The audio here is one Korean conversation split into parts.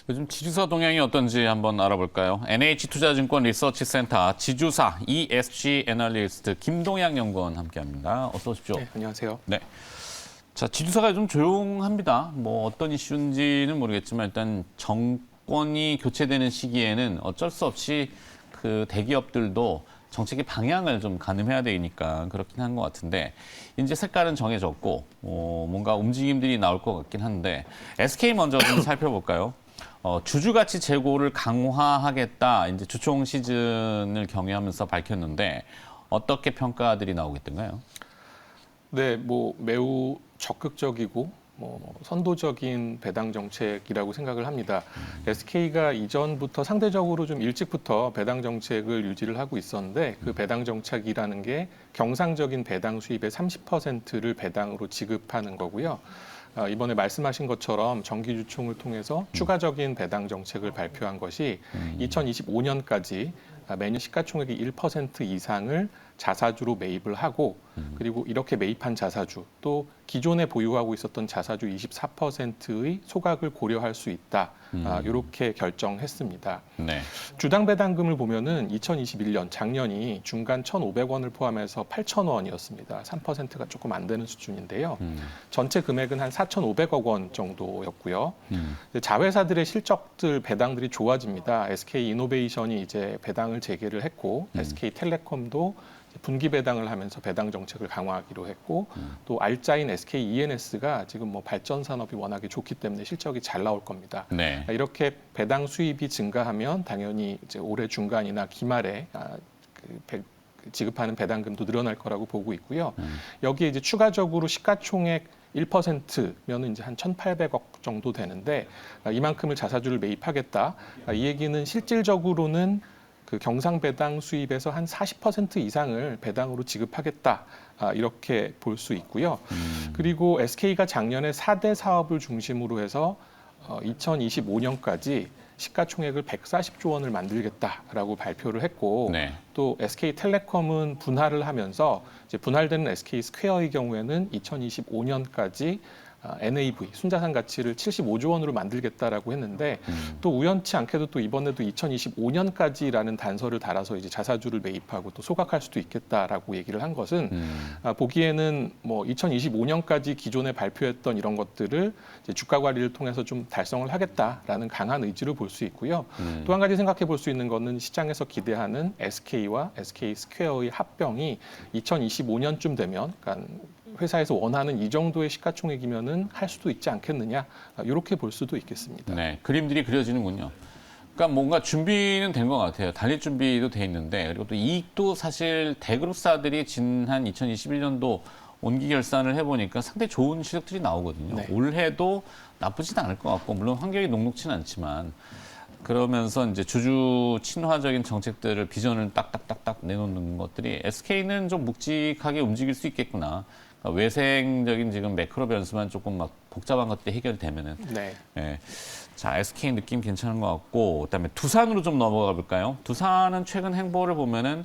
요즘 지주사 동향이 어떤지 한번 알아볼까요? NH투자증권 리서치센터 지주사 ESG 애널리스트 김동양 연구원 함께합니다. 어서 오십시오. 네, 안녕하세요. 네. 자, 지주사가 좀 조용합니다. 뭐 어떤 이슈인지는 모르겠지만 일단 정권이 교체되는 시기에는 어쩔 수 없이 그 대기업들도 정책의 방향을 좀 가늠해야 되니까 그렇긴 한 것 같은데 이제 색깔은 정해졌고 뭔가 움직임들이 나올 것 같긴 한데 SK 먼저 좀 살펴볼까요? 주주가치 재고를 강화하겠다. 이제 주총 시즌을 경유하면서 밝혔는데 어떻게 평가들이 나오고 있던가요? 네, 뭐 매우 적극적이고 선도적인 배당 정책이라고 생각을 합니다. SK가 이전부터 상대적으로 좀 일찍부터 배당 정책을 유지를 하고 있었는데 그 배당 정책이라는 게 경상적인 배당 수입의 30%를 배당으로 지급하는 거고요. 이번에 말씀하신 것처럼 정기주총을 통해서 추가적인 배당 정책을 발표한 것이 2025년까지 매년 시가총액의 1% 이상을 자사주로 매입을 하고 그리고 이렇게 매입한 자사주 또 기존에 보유하고 있었던 자사주 24%의 소각을 고려할 수 있다. 이렇게 결정했습니다. 네. 주당 배당금을 보면은 2021년 작년이 중간 1,500원을 포함해서 8,000원이었습니다. 3%가 조금 안 되는 수준인데요. 전체 금액은 한 4,500억 원 정도였고요. 자회사들의 실적들 배당들이 좋아집니다. SK 이노베이션이 이제 배당을 재개를 했고 SK텔레콤도 분기 배당을 하면서 배당 정책을 강화하기로 했고 또 알짜인 SK E&S가 지금 뭐 발전 산업이 워낙에 좋기 때문에 실적이 잘 나올 겁니다. 네. 이렇게 배당 수입이 증가하면 당연히 이제 올해 중간이나 기말에 지급하는 배당금도 늘어날 거라고 보고 있고요. 여기에 이제 추가적으로 시가총액 1%면은 이제 한 1,800억 정도 되는데 이만큼을 자사주를 매입하겠다. 이 얘기는 실질적으로는 그 경상 배당 수입에서 한 40% 이상을 배당으로 지급하겠다. 이렇게 볼 수 있고요. 그리고 SK가 작년에 4대 사업을 중심으로 해서 2025년까지 시가총액을 140조 원을 만들겠다라고 발표를 했고 네. 또 SK텔레콤은 분할을 하면서 이제 분할되는 SK스퀘어의 경우에는 2025년까지 NAV 순자산 가치를 75조 원으로 만들겠다라고 했는데 또 우연치 않게도 또 이번에도 2025년까지라는 단서를 달아서 이제 자사주를 매입하고 또 소각할 수도 있겠다라고 얘기를 한 것은 보기에는 뭐 2025년까지 기존에 발표했던 이런 것들을 이제 주가 관리를 통해서 좀 달성을 하겠다라는 강한 의지를 볼 수 있고요. 또 한 가지 생각해 볼 수 있는 거는 시장에서 기대하는 SK와 SK스퀘어의 합병이 2025년쯤 되면 그러니까 회사에서 원하는 이 정도의 시가총액이면은 할 수도 있지 않겠느냐 이렇게 볼 수도 있겠습니다. 네. 그림들이 그려지는군요. 그러니까 뭔가 준비는 된 것 같아요. 달릴 준비도 돼 있는데 그리고 또 이익도 사실 대그룹사들이 지난 2021년도 온기 결산을 해보니까 상당히 좋은 실적들이 나오거든요. 네. 올해도 나쁘진 않을 것 같고 물론 환경이 녹록지는 않지만 그러면서 이제 주주 친화적인 정책들을 비전을 딱딱딱딱 내놓는 것들이 SK는 좀 묵직하게 움직일 수 있겠구나. 그러니까 외생적인 지금 매크로 변수만 조금 막 복잡한 것들이 해결되면은. 네. 예. 자, SK 느낌 괜찮은 것 같고, 그다음에 두산으로 좀 넘어가 볼까요? 두산은 최근 행보를 보면은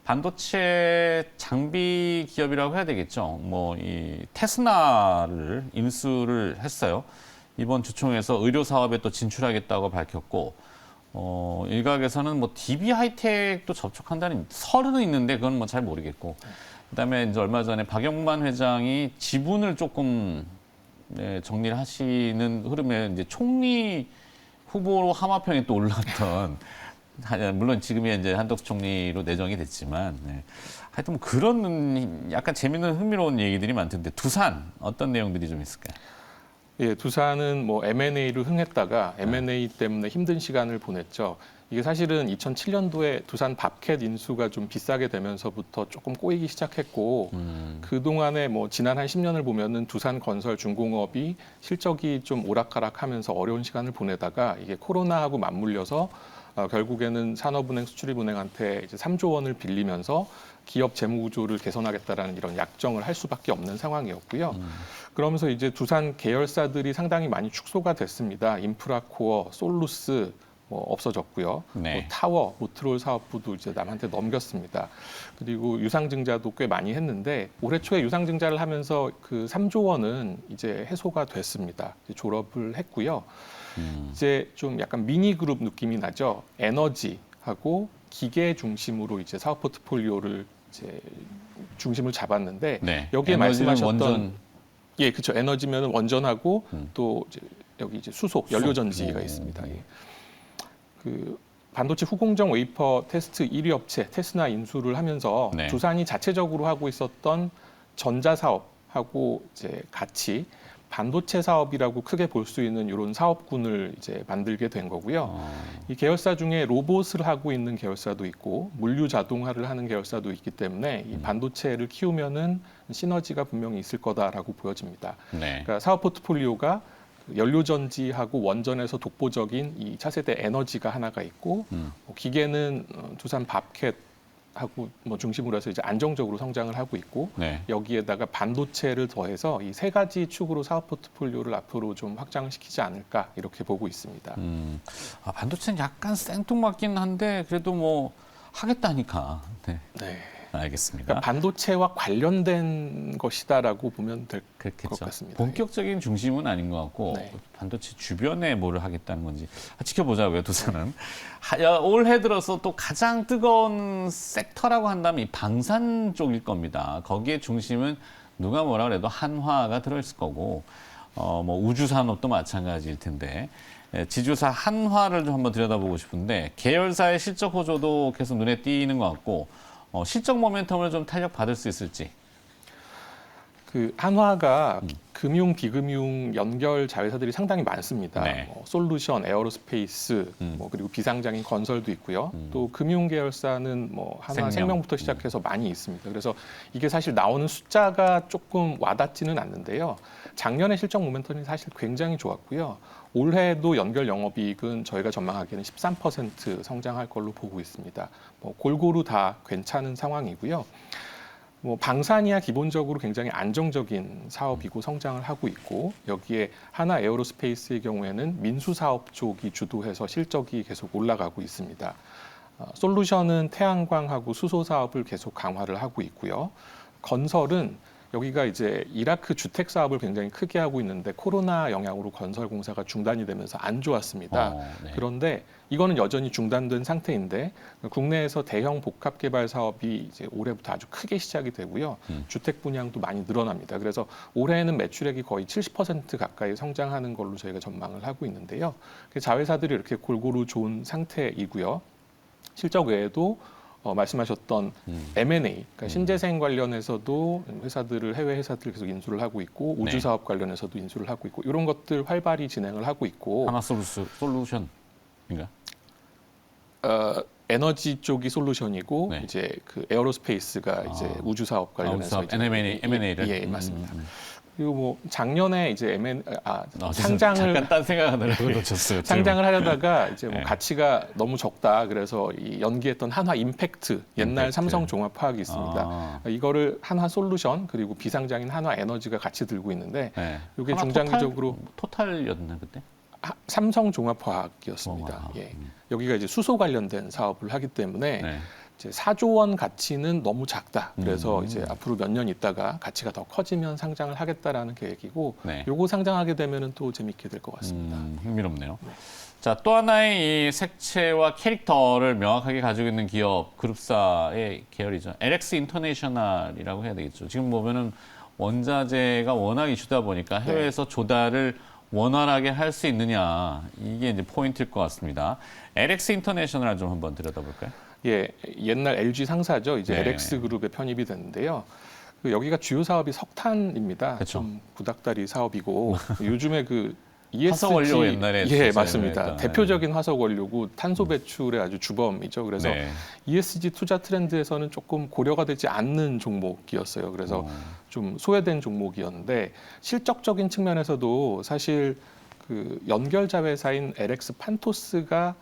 반도체 장비 기업이라고 해야 되겠죠. 뭐 이 테스나를 인수를 했어요. 이번 주총에서 의료 사업에 또 진출하겠다고 밝혔고, 일각에서는 뭐 DB 하이텍도 접촉한다는 설은 있는데 그건 뭐 잘 모르겠고, 그다음에 이제 얼마 전에 박영만 회장이 지분을 조금 정리를 하시는 흐름에 이제 총리 후보로 하마평에 또 올랐던 물론 지금이 이제 한덕수 총리로 내정이 됐지만 하여튼 뭐 그런 약간 재밌는 흥미로운 얘기들이 많던데 두산 어떤 내용들이 좀 있을까요? 예, 두산은 뭐 M&A를 흥했다가 M&A 때문에 힘든 시간을 보냈죠. 이게 사실은 2007년도에 두산 밥캣 인수가 좀 비싸게 되면서부터 조금 꼬이기 시작했고 그동안에 뭐 지난 한 10년을 보면은 두산 건설 중공업이 실적이 좀 오락가락하면서 어려운 시간을 보내다가 이게 코로나하고 맞물려서 결국에는 산업은행, 수출입은행한테 이제 3조 원을 빌리면서 기업 재무 구조를 개선하겠다라는 이런 약정을 할 수밖에 없는 상황이었고요. 그러면서 이제 두산 계열사들이 상당히 많이 축소가 됐습니다. 인프라코어, 솔루스, 없어졌고요. 네. 타워, 모트롤 사업부도 이제 남한테 넘겼습니다. 그리고 유상증자도 꽤 많이 했는데 올해 초에 유상증자를 하면서 그 3조 원은 이제 해소가 됐습니다. 이제 졸업을 했고요. 이제 좀 약간 미니 그룹 느낌이 나죠. 에너지하고 기계 중심으로 이제 사업 포트폴리오를 이제 중심을 잡았는데 네. 여기에 에너지는 말씀하셨던 원전. 예, 그렇죠. 에너지면은 원전하고 또 이제 여기 이제 수소, 연료 전지가 오. 있습니다. 예. 그 반도체 후공정 웨이퍼 테스트 1위 업체 테스나 인수를 하면서 네. 두산이 자체적으로 하고 있었던 전자 사업하고 이제 같이 반도체 사업이라고 크게 볼 수 있는 이런 사업군을 이제 만들게 된 거고요. 이 계열사 중에 로봇을 하고 있는 계열사도 있고 물류 자동화를 하는 계열사도 있기 때문에 이 반도체를 키우면은 시너지가 분명히 있을 거다라고 보여집니다. 네. 그러니까 사업 포트폴리오가 연료전지하고 원전에서 독보적인 이 차세대 에너지가 하나가 있고 기계는 두산 밥캣하고 중심으로 해서 이제 안정적으로 성장을 하고 있고 네. 여기에다가 반도체를 더해서 이 세 가지 축으로 사업 포트폴리오를 앞으로 좀 확장을 시키지 않을까 이렇게 보고 있습니다. 반도체는 약간 생뚱맞긴 한데 그래도 뭐 하겠다니까. 네. 네. 알겠습니다. 그러니까 반도체와 관련된 것이다라고 보면 될 것 그렇겠죠. 같습니다. 본격적인 중심은 아닌 것 같고 네. 반도체 주변에 뭐를 하겠다는 건지 지켜보자고요. 두산은 올해 들어서 또 가장 뜨거운 섹터라고 한다면 이 방산 쪽일 겁니다. 거기에 중심은 누가 뭐라 그래도 한화가 들어있을 거고 뭐 우주 산업도 마찬가지일 텐데 지주사 한화를 좀 한번 들여다보고 싶은데 계열사의 실적 호조도 계속 눈에 띄는 것 같고 실적 모멘텀을 좀 탄력 받을 수 있을지. 그 한화가 금융, 비금융 연결 자회사들이 상당히 많습니다. 네. 솔루션, 에어로스페이스, 그리고 비상장인 건설도 있고요. 또 금융 계열사는 한화생명부터 시작해서 많이 있습니다. 그래서 이게 사실 나오는 숫자가 조금 와닿지는 않는데요. 작년의 실적 모멘텀이 사실 굉장히 좋았고요. 올해도 연결 영업이익은 저희가 전망하기에는 13% 성장할 걸로 보고 있습니다. 골고루 다 괜찮은 상황이고요. 방산이야 기본적으로 굉장히 안정적인 사업이고 성장을 하고 있고 여기에 하나 에어로스페이스의 경우에는 민수 사업 쪽이 주도해서 실적이 계속 올라가고 있습니다. 솔루션은 태양광하고 수소 사업을 계속 강화를 하고 있고요. 건설은 여기가 이제 이라크 주택 사업을 굉장히 크게 하고 있는데 코로나 영향으로 건설 공사가 중단이 되면서 안 좋았습니다. 네. 그런데 이거는 여전히 중단된 상태인데 국내에서 대형 복합 개발 사업이 이제 올해부터 아주 크게 시작이 되고요. 주택 분양도 많이 늘어납니다. 그래서 올해에는 매출액이 거의 70% 가까이 성장하는 걸로 저희가 전망을 하고 있는데요. 자회사들이 이렇게 골고루 좋은 상태이고요. 실적 외에도 말씀하셨던 M&A, 그러니까 신재생 관련해서도 회사들을 해외 회사들 계속 인수를 하고 있고 우주 사업 관련해서도 인수를 하고 있고 이런 것들 활발히 진행을 하고 있고 하나 솔루션인가? 에너지 쪽이 솔루션이고 네. 이제 그 에어로스페이스가 이제 우주 사업 관련해서 우주 사업, M&A를 예, 맞습니다. 그리고 작년에 이제 상장을 잠깐 딴 생각하느라고 놓쳤어요. 상장을 하려다가 이제 네. 가치가 너무 적다. 그래서 이 연기했던 한화 임팩트 옛날 삼성 종합화학이 있습니다. 이거를 한화 솔루션 그리고 비상장인 한화 에너지가 같이 들고 있는데 이게 중장기적으로 토탈이었나 그때? 삼성 종합화학이었습니다. 예. 여기가 이제 수소 관련된 사업을 하기 때문에 이제 4조 원 가치는 너무 작다. 그래서 이제 앞으로 몇 년 있다가 가치가 더 커지면 상장을 하겠다라는 계획이고 요거 상장하게 되면은 또 재밌게 될 것 같습니다. 흥미롭네요. 자, 또 하나의 이 색채와 캐릭터를 명확하게 가지고 있는 기업 그룹사의 계열이죠. LX 인터내셔널이라고 해야 되겠죠. 지금 보면은 원자재가 워낙 이슈다 보니까 해외에서 조달을 원활하게 할 수 있느냐 이게 이제 포인트일 것 같습니다. LX 인터내셔널 좀 한번 들여다볼까요? 예, 옛날 LG 상사죠. 이제 LX 그룹에 편입이 됐는데요. 여기가 주요 사업이 석탄입니다. 그쵸. 좀 구닥다리 사업이고 요즘에 그 ESG 화석원료 옛날에 예, 맞습니다. 그러니까. 대표적인 화석원료고 탄소 배출의 아주 주범이죠. 그래서 ESG 투자 트렌드에서는 조금 고려가 되지 않는 종목이었어요. 그래서 좀 소외된 종목이었는데 실적적인 측면에서도 사실 그 연결 자회사인 LX 판토스가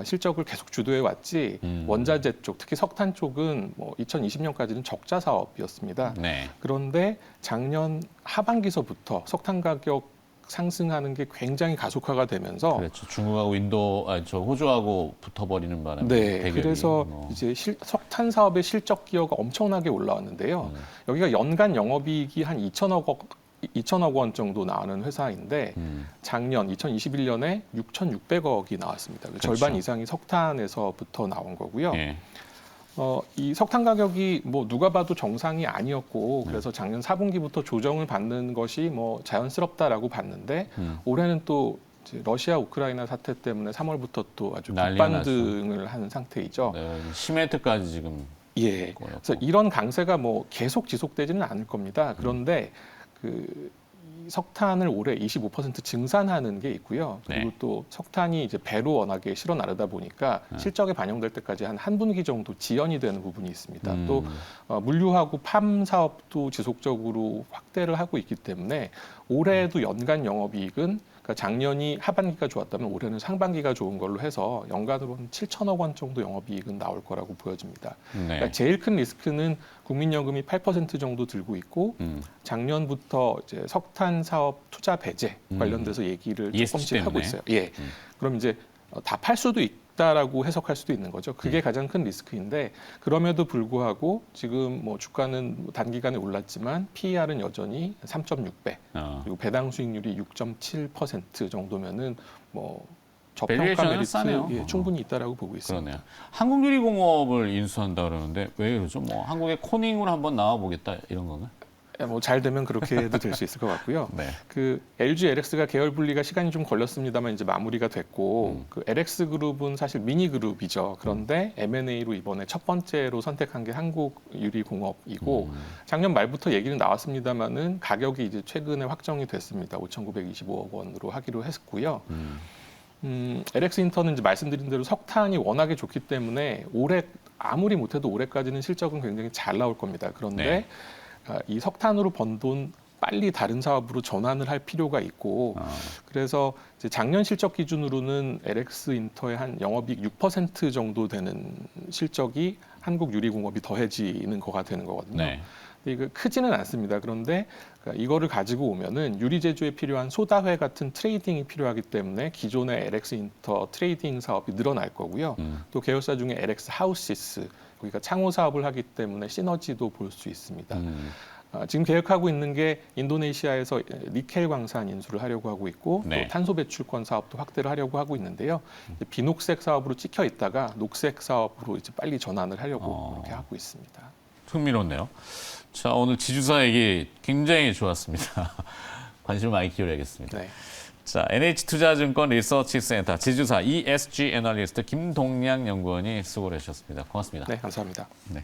실적을 계속 주도해 왔지 원자재 쪽, 특히 석탄 쪽은 2020년까지는 적자 사업이었습니다. 그런데 작년 하반기서부터 석탄 가격 상승하는 게 굉장히 가속화가 되면서 그렇죠. 중국하고 호주하고 붙어버리는 바람에 네, 대결이 그래서 뭐. 이제 석탄 사업의 실적 기여가 엄청나게 올라왔는데요. 여기가 연간 영업이익이 한 2천억 원 정도 나오는 회사인데 작년 2021년에 6,600억이 나왔습니다. 그렇죠. 절반 이상이 석탄에서부터 나온 거고요. 예. 이 석탄 가격이 뭐 누가 봐도 정상이 아니었고 그래서 작년 4분기부터 조정을 받는 것이 뭐 자연스럽다라고 봤는데 올해는 또 이제 러시아 우크라이나 사태 때문에 3월부터 또 아주 난리가 급반등을 한 상태이죠. 네, 시멘트까지 지금 예. 꼬였고. 그래서 이런 강세가 뭐 계속 지속되지는 않을 겁니다. 그런데 이 석탄을 올해 25% 증산하는 게 있고요. 그리고 네. 또 석탄이 이제 배로 워낙에 실어 나르다 보니까 실적에 반영될 때까지 한 분기 정도 지연이 되는 부분이 있습니다. 또 물류하고 팜 사업도 지속적으로 확대를 하고 있기 때문에 올해에도 연간 영업이익은 그러니까 작년이 하반기가 좋았다면 올해는 상반기가 좋은 걸로 해서 연간으로 한 7천억 원 정도 영업이익은 나올 거라고 보여집니다. 네. 그러니까 제일 큰 리스크는 국민연금이 8% 정도 들고 있고 작년부터 이제 석탄 사업 투자 배제 관련돼서 얘기를 ESG 조금씩 하고 때문에. 있어요. 예. 그럼 이제 다 팔 수도 있다라고 해석할 수도 있는 거죠. 그게 가장 큰 리스크인데 그럼에도 불구하고 지금 뭐 주가는 뭐 단기간에 올랐지만 PER은 여전히 3.6배 그리고 배당 수익률이 6.7% 정도면은 뭐 저평가 밸류에이션은 메리트 싸네요. 예, 충분히 있다라고 보고 있습니다. 그러네요. 한국유리공업을 인수한다 그러는데 왜 그러죠? 뭐 한국의 코닝으로 한번 나와 보겠다 이런 건가요? 뭐 잘 되면 그렇게 해도 될 수 있을 것 같고요. 네. 그 LG LX가 계열 분리가 시간이 좀 걸렸습니다만 이제 마무리가 됐고 그 LX 그룹은 사실 미니 그룹이죠. 그런데 M&A로 이번에 첫 번째로 선택한 게 한국유리공업이고 작년 말부터 얘기는 나왔습니다만은 가격이 이제 최근에 확정이 됐습니다. 5,925억 원으로 하기로 했고요. LX 인터는 이제 말씀드린 대로 석탄이 워낙에 좋기 때문에 올해 아무리 못해도 올해까지는 실적은 굉장히 잘 나올 겁니다. 그런데 네. 이 석탄으로 번 돈 빨리 다른 사업으로 전환을 할 필요가 있고 그래서 이제 작년 실적 기준으로는 LX 인터의 한 영업이익 6% 정도 되는 실적이 한국유리공업이 더해지는 거가 되는 거거든요. 네. 근데 이거 크지는 않습니다. 그런데 이거를 가지고 오면은 유리 제조에 필요한 소다회 같은 트레이딩이 필요하기 때문에 기존의 LX 인터 트레이딩 사업이 늘어날 거고요. 또 계열사 중에 LX 하우시스 그러니까 창호 사업을 하기 때문에 시너지도 볼 수 있습니다. 지금 계획하고 있는 게 인도네시아에서 니켈 광산 인수를 하려고 하고 있고 네. 또 탄소 배출권 사업도 확대를 하려고 하고 있는데요. 비녹색 사업으로 찍혀 있다가 녹색 사업으로 이제 빨리 전환을 하려고 그렇게 하고 있습니다. 흥미롭네요. 자, 오늘 지주사 얘기 굉장히 좋았습니다. 관심을 많이 기울여야겠습니다. 네. 자, NH투자증권 리서치센터 지주사 ESG 애널리스트 김동량 연구원이 수고를 해주셨습니다. 고맙습니다. 네, 감사합니다. 네.